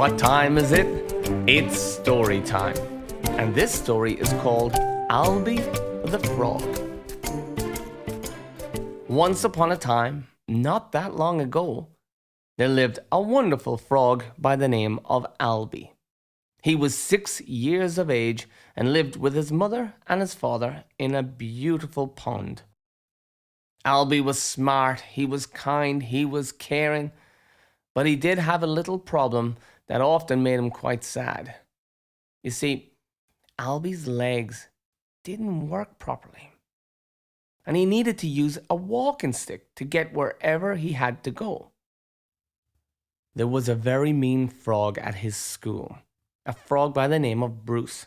What time is it? It's story time. And this story is called Albie the Frog. Once upon a time, not that long ago, there lived a wonderful frog by the name of Albie. He was 6 years of age and lived with his mother and his father in a beautiful pond. Albie was smart, he was kind, he was caring, but he did have a little problem that often made him quite sad. You see, Albie's legs didn't work properly, and he needed to use a walking stick to get wherever he had to go. There was a very mean frog at his school, a frog by the name of Bruce,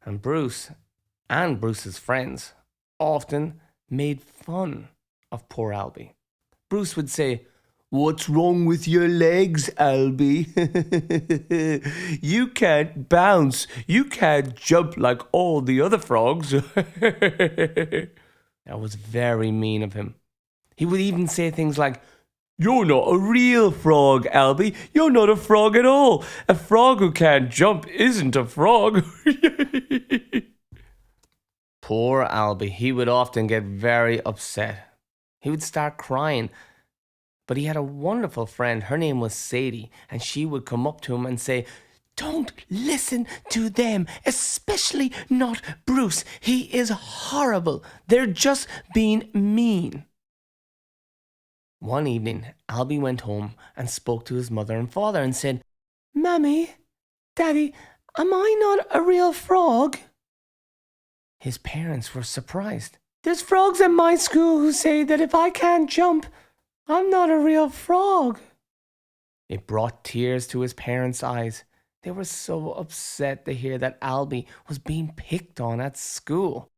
and Bruce's friends often made fun of poor Albie. Bruce would say, "What's wrong with your legs, Albie? You can't bounce. You can't jump like all the other frogs." That was very mean of him. He would even say things like, "You're not a real frog, Albie. You're not a frog at all. A frog who can't jump isn't a frog." Poor Albie, he would often get very upset. He would start crying. But he had a wonderful friend. Her name was Sadie, and she would come up to him and say, "Don't listen to them, especially not Bruce. He is horrible. They're just being mean." One evening, Albie went home and spoke to his mother and father and said, "Mommy, Daddy, am I not a real frog?" His parents were surprised. "There's frogs at my school who say that if I can't jump, I'm not a real frog." It brought tears to his parents' eyes. They were so upset to hear that Albie was being picked on at school.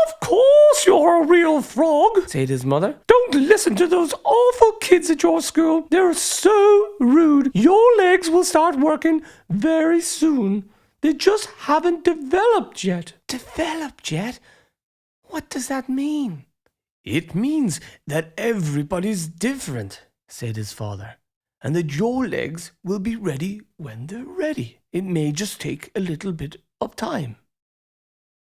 "Of course you're a real frog," said his mother. "Don't listen to those awful kids at your school. They're so rude. Your legs will start working very soon. They just haven't developed yet." "Developed yet? What does that mean?" "It means that everybody's different," said his father, "and that your legs will be ready when they're ready. It may just take a little bit of time."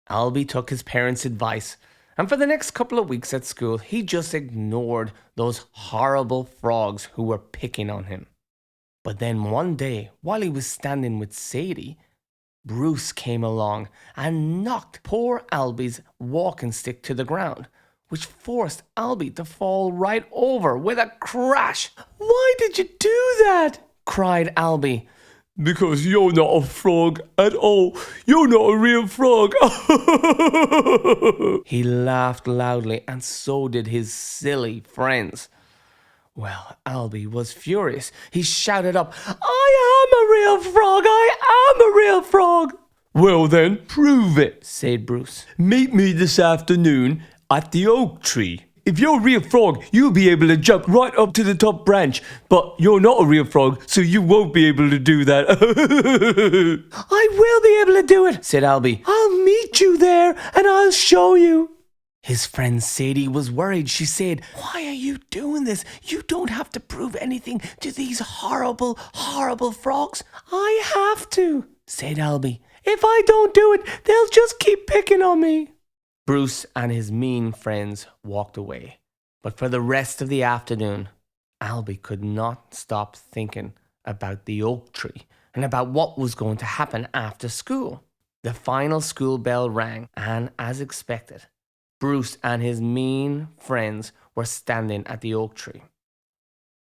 Albie took his parents' advice, and for the next couple of weeks at school, he just ignored those horrible frogs who were picking on him. But then one day, while he was standing with Sadie, Bruce came along and knocked poor Albie's walking stick to the ground, which forced Albie to fall right over with a crash. "Why did you do that?" cried Albie. "Because you're not a frog at all. You're not a real frog." He laughed loudly, and so did his silly friends. Well, Albie was furious. He shouted up, "I am a real frog! I am a real frog!" "Well then, prove it," said Bruce. "Meet me this afternoon at the oak tree. If you're a real frog, you'll be able to jump right up to the top branch. But you're not a real frog, so you won't be able to do that." "I will be able to do it," said Albie. "I'll meet you there and I'll show you." His friend Sadie was worried. She said, "Why are you doing this? You don't have to prove anything to these horrible, horrible frogs." "I have to," said Albie. "If I don't do it, they'll just keep picking on me." Bruce and his mean friends walked away. But for the rest of the afternoon, Albie could not stop thinking about the oak tree and about what was going to happen after school. The final school bell rang, and as expected, Bruce and his mean friends were standing at the oak tree.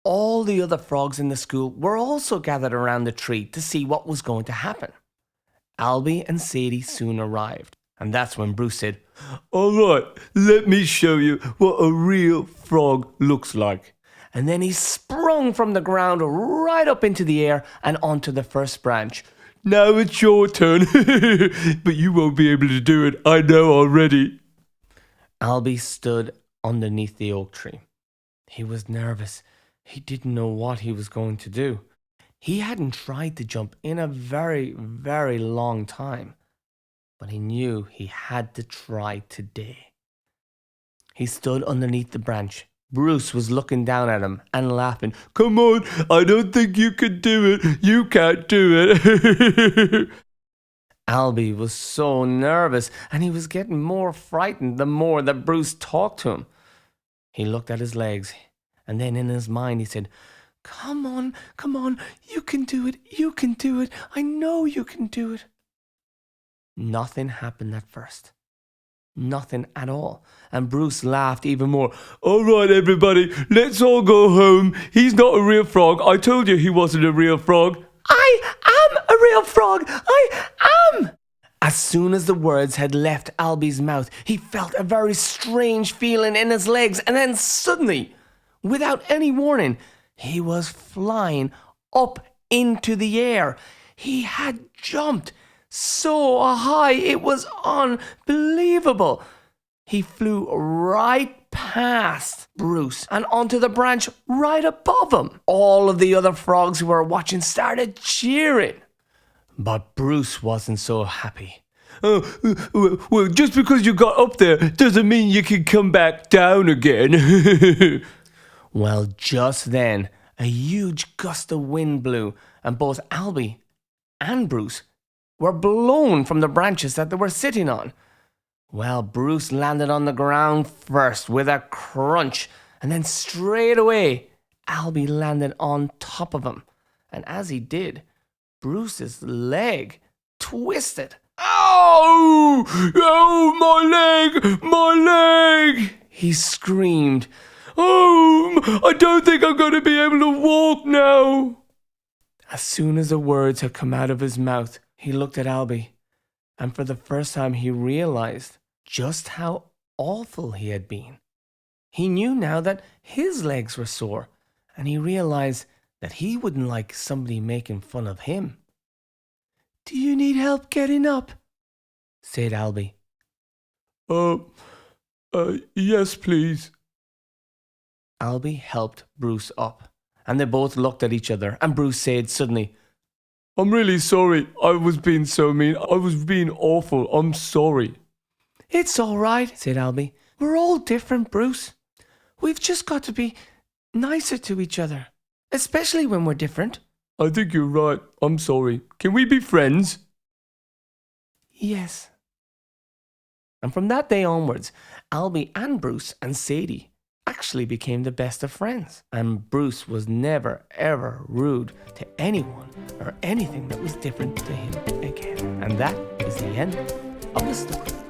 All the other frogs in the school were also gathered around the tree to see what was going to happen. Albie and Sadie soon arrived, and that's when Bruce said, "All right, let me show you what a real frog looks like." And then he sprung from the ground right up into the air and onto the first branch. "Now it's your turn, but you won't be able to do it, I know already." Albie stood underneath the oak tree. He was nervous. He didn't know what he was going to do. He hadn't tried to jump in a very, very long time, but he knew he had to try today. He stood underneath the branch, Bruce was looking down at him and laughing. "Come on, I don't think you can do it. You can't do it." Albie was so nervous, and he was getting more frightened the more that Bruce talked to him. He looked at his legs, and then in his mind he said, come on, you can do it, I know you can do it." Nothing happened at first. Nothing at all. And Bruce laughed even more. "All right, everybody, let's all go home. He's not a real frog. I told you he wasn't a real frog." "I am a real frog. I am." As soon as the words had left Albie's mouth, he felt a very strange feeling in his legs. And then suddenly, without any warning, he was flying up into the air. He had jumped so high, it was unbelievable. He flew right past Bruce and onto the branch right above him. All of the other frogs who were watching started cheering. But Bruce wasn't so happy. Well, just because you got up there doesn't mean you can come back down again." Well, just then, a huge gust of wind blew, and both Albie and Bruce were blown from the branches that they were sitting on. Well, Bruce landed on the ground first with a crunch, and then straight away, Albie landed on top of him. And as he did, Bruce's leg twisted. "Ow! Oh, my leg! He screamed. "Oh, I don't think I'm going to be able to walk now." As soon as the words had come out of his mouth, he looked at Albie, and for the first time he realized just how awful he had been. He knew now that his legs were sore, and he realized that he wouldn't like somebody making fun of him. "Do you need help getting up?" said Albie. Yes, please." Albie helped Bruce up, and they both looked at each other, and Bruce said suddenly, "I'm really sorry. I was being so mean. I was being awful. I'm sorry." "It's all right," said Albie. "We're all different, Bruce. We've just got to be nicer to each other, especially when we're different." "I think you're right. I'm sorry. Can we be friends?" "Yes." And from that day onwards, Albie and Bruce and Sadie actually became the best of friends. And Bruce was never, ever rude to anyone or anything that was different to him again. And that is the end of the story.